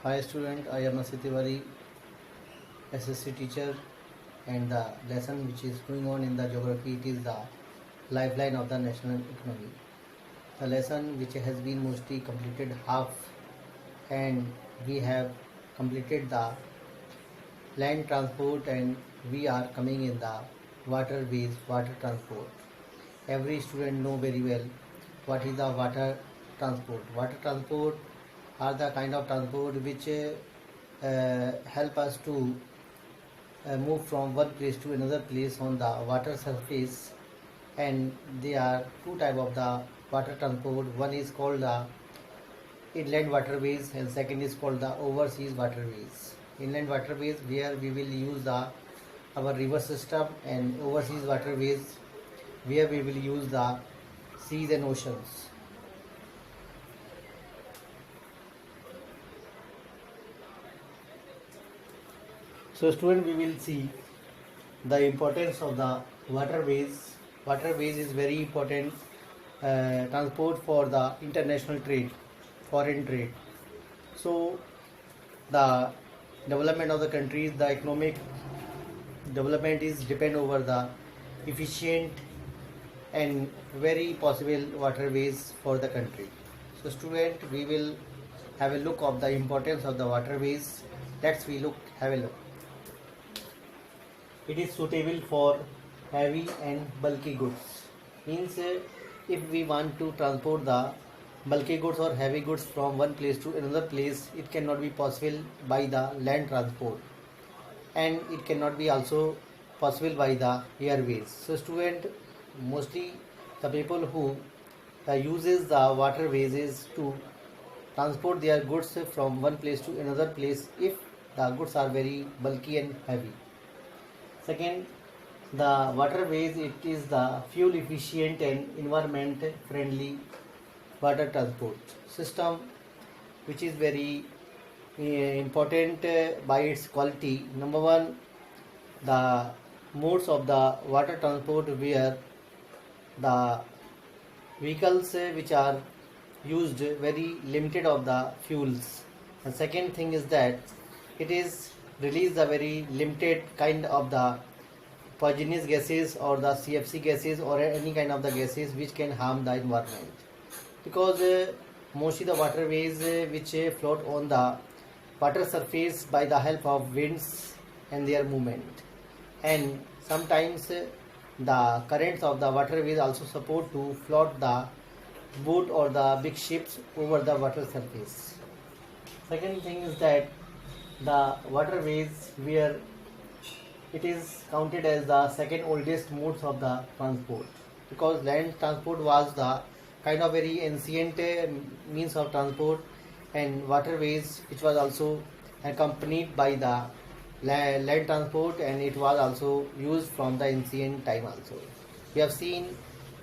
Hi student, I am Asit Tiwari, SSC teacher, and the lesson which is going on in the geography, it is the lifeline of the national economy. The lesson which has been mostly completed half, and we have completed the land transport, and we are coming in the waterways, water transport. Every student know very well what is the water transport. Water transport are the kind of transport which help us to move from one place to another place on the water surface, and there are two type of the water transport. One is called the inland waterways and second is called the overseas waterways. Inland waterways where we will use the our river system, and overseas waterways where we will use the seas and oceans. So student, we will see the importance of the waterways. Waterways is very important transport for the international trade, foreign trade. So the development of the countries, the economic development is depend over the efficient and very possible waterways for the country. So student, we will have a look of the importance of the waterways. Let's we look have a look. It is suitable for heavy and bulky goods. Means if we want to transport the bulky goods or heavy goods from one place to another place, it cannot be possible by the land transport, and it cannot be also possible by the airways. So student, mostly the people who uses the waterways is to transport their goods from one place to another place if the goods are very bulky and heavy. Second, the waterways, it is the fuel efficient and environment friendly water transport system, which is very important by its quality. Number one, the modes of the water transport where the vehicles which are used very limited of the fuels. And second thing is that it is release the very limited kind of the poisonous gases or the CFC gases or any kind of the gases which can harm the environment, because mostly the waterways which float on the water surface by the help of winds and their movement, and sometimes the currents of the waterways also support to float the boat or the big ships over the water surface. Second thing is that the waterways where it is counted as the second oldest modes of the transport, because land transport was the kind of very ancient means of transport, and waterways which was also accompanied by the land transport, and it was also used from the ancient time also. We have seen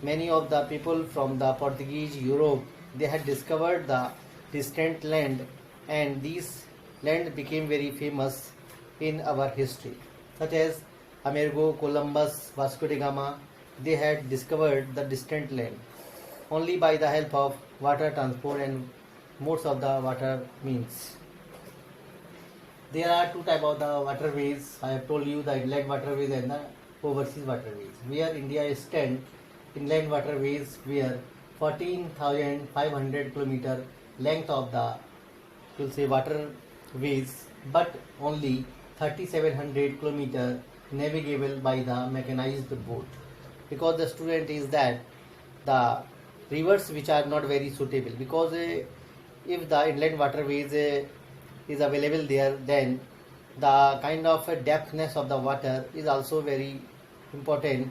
many of the people from the Portuguese Europe, they had discovered the distant land, and these land became very famous in our history, such as Amerigo, Columbus, Vasco da Gama. They had discovered the distant land only by the help of water transport and modes of the water means. There are two type of the waterways. I have told you, the inland waterways and the overseas waterways. Where India stand, inland waterways where 14,500 kilometer length of the, you'll say, waterways, but only 3,700 kilometer navigable by the mechanized boat. Because the student is that the rivers which are not very suitable, because if the inland waterways is available there, then the kind of depthness of the water is also very important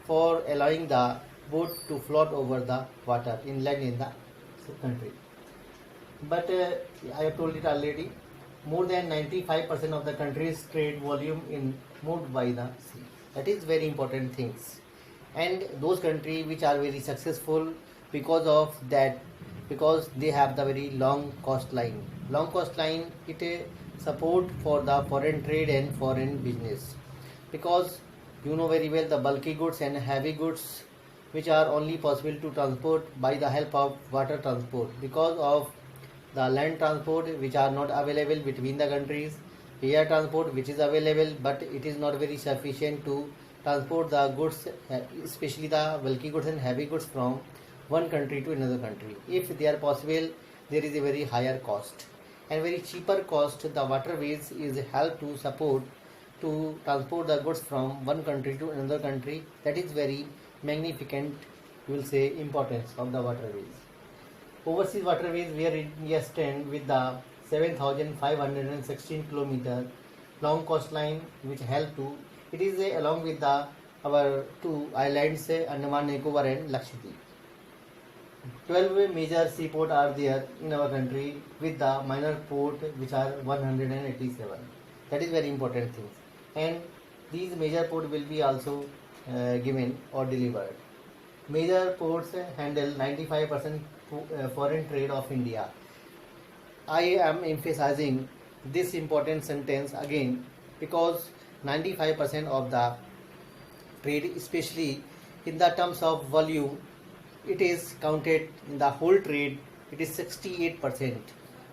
for allowing the boat to float over the water inland in the country. But I have told it already, more than 95% of the country's trade volume in moved by the sea. That is very important things. And those countries which are very successful because of that, because they have the very long coastline. Long coastline, it support for the foreign trade and foreign business, because you know very well the bulky goods and heavy goods which are only possible to transport by the help of water transport, because of the land transport which are not available between the countries, air transport which is available but it is not very sufficient to transport the goods, especially the bulky goods and heavy goods from one country to another country. If they are possible, there is a very higher cost and very cheaper cost. The waterways is help to support to transport the goods from one country to another country. That is very magnificent, you will say, importance of the waterways. Overseas waterways where India stands with the 7,516 km long coastline which help to it is along with the our two islands Andaman Nicobar and Lakshadweep. 12 major seaports are there in our country with the minor port which are 187. That is very important thing. And these major ports will be also given or delivered. Major ports handle 95% foreign trade of India. I am emphasizing this important sentence again because 95% of the trade, especially in the terms of volume, it is counted in the whole trade, it is 68%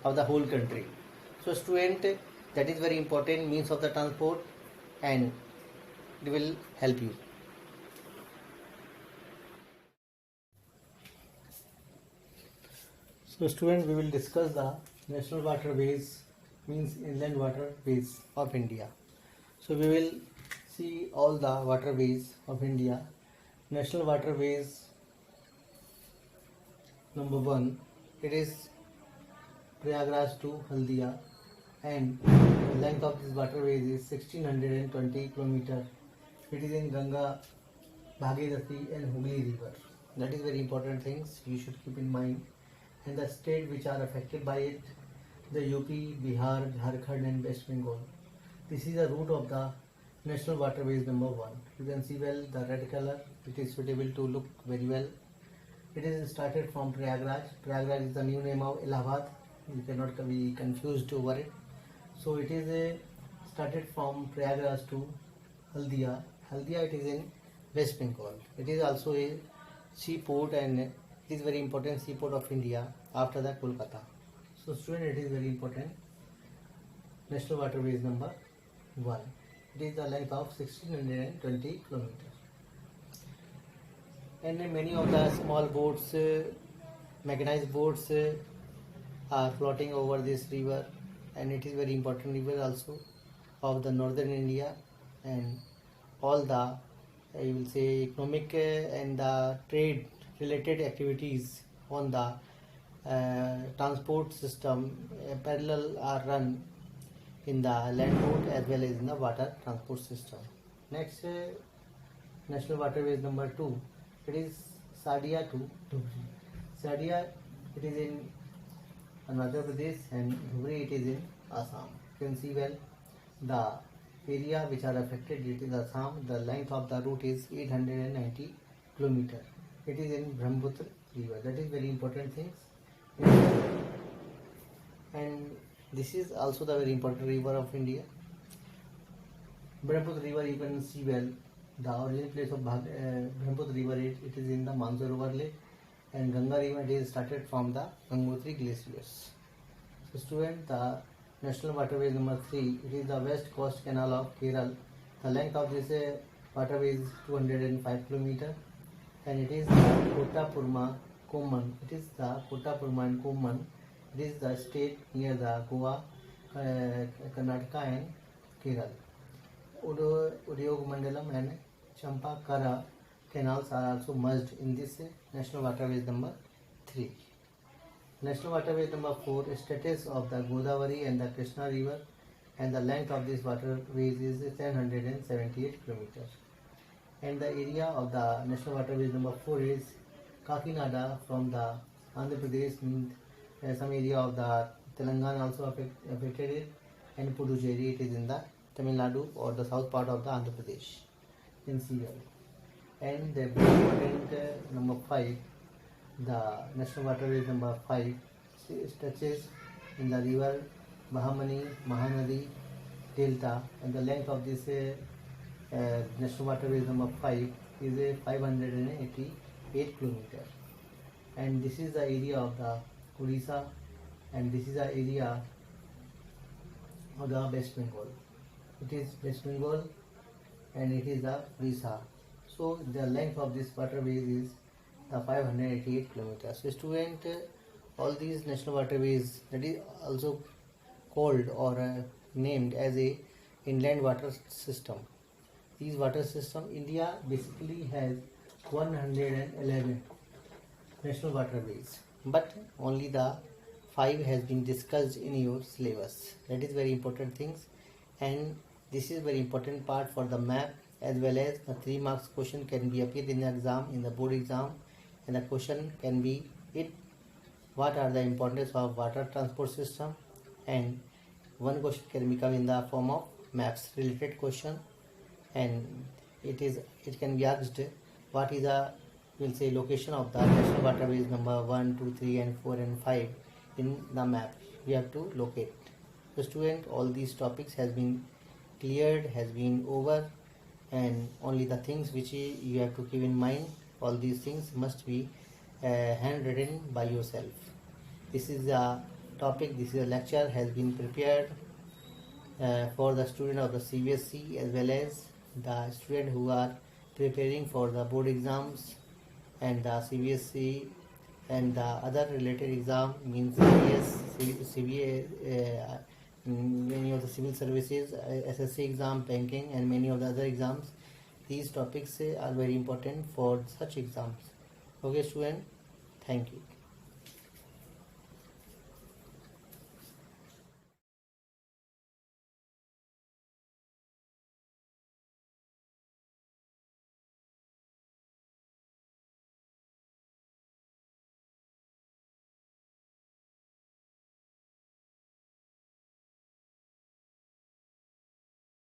of the whole country. So student, that is very important means of the transport and it will help you. So student, we will discuss the national waterways means inland waterways of India. So we will see all the waterways of India. National waterways number 1, it is Prayagraj to Haldia and the length of this waterways is 1620 km. It is in Ganga, Bhagirathi and Hooghly river. That is very important things you should keep in mind. And the state which are affected by it, the UP, Bihar, Jharkhand and West Bengal. This is the route of the national waterways number 1. You can see well the red color, it is suitable to look very well. It is started from Prayagraj. Prayagraj is the new name of Allahabad. You cannot be confused over it. So it is started from Prayagraj to Haldia. Haldia, it is in West Bengal. It is also a seaport and it is very important seaport of India after the Kolkata. So student, it is very important. National waterways number 1. It is the length of 1620 km. And many of the small boats, mechanized boats are floating over this river, and it is very important river also of the northern India, and all the you will say economic and the trade related activities on the transport system parallel are run in the land route as well as in the water transport system. Next, national waterways number 2. It is Sadia to Dhubri. Sadia, it is in Andhra Pradesh and Dhubri it is in Assam. You can see well the area which are affected, it is Assam. The length of the route is 890 km. It is in Brahmaputra river. That is very important things. And this is also the very important river of India. Brahmaputra river, you can see well the origin place of Brahmaputra river, it is in the Mansarovar lake, and Ganga river, it is started from the Gangotri glaciers. So student, the national waterway number 3, it is the west coast canal of Kerala. The length of this waterway is 205 km, and it is the Kota-Purma Koman. It is the Kota-Purma and Koman. It is the state near the Goa, Karnataka and Kerala. Udayog and Champakara canals are also merged in this national waterways number 3. National waterways number 4, status of the Godavari and the Krishna river, and the length of this waterways is 778 km. And the area of the national waterways number 4 is Kakinada from the Andhra Pradesh, some area of the Telangana also affected it, and Puducherry, it is in the Tamil Nadu or the south part of the Andhra Pradesh. You can see well. And the very important number 5, the national waterways number 5 touches in the river Mahamani, Mahanadi Delta, and the length of this national waterways number 5 is 588 km. And this is the area of the Odisha and this is the area of the West Bengal. It is West Bengal and it is the Odisha. So the length of this waterways is the 588 kilometers. So student, all these national waterways, that is also called or named as a inland water system. These water system, India basically has 111 national waterways, but only the 5 has been discussed in your syllabus. That is very important things, and this is very important part for the map, as well as the 3 marks question can be appeared in the exam, in the board exam, and the question can be it what are the importance of water transport system, and one question can become in the form of maps related question, and it can be asked what is the, we'll say, location of the national waterways number 1, 2, 3 and 4 and 5 in the map. We have to locate. So student, all these topics has been cleared, has been over, and only the things which you have to keep in mind, all these things must be handwritten by yourself. This is a topic, this is a lecture has been prepared for the student of the CBSE as well as the student who are preparing for the board exams and the CBSE and the other related exam, means CBA, many of the civil services, SSC exam, banking and many of the other exams. These topics are very important for such exams. Okay student, thank you.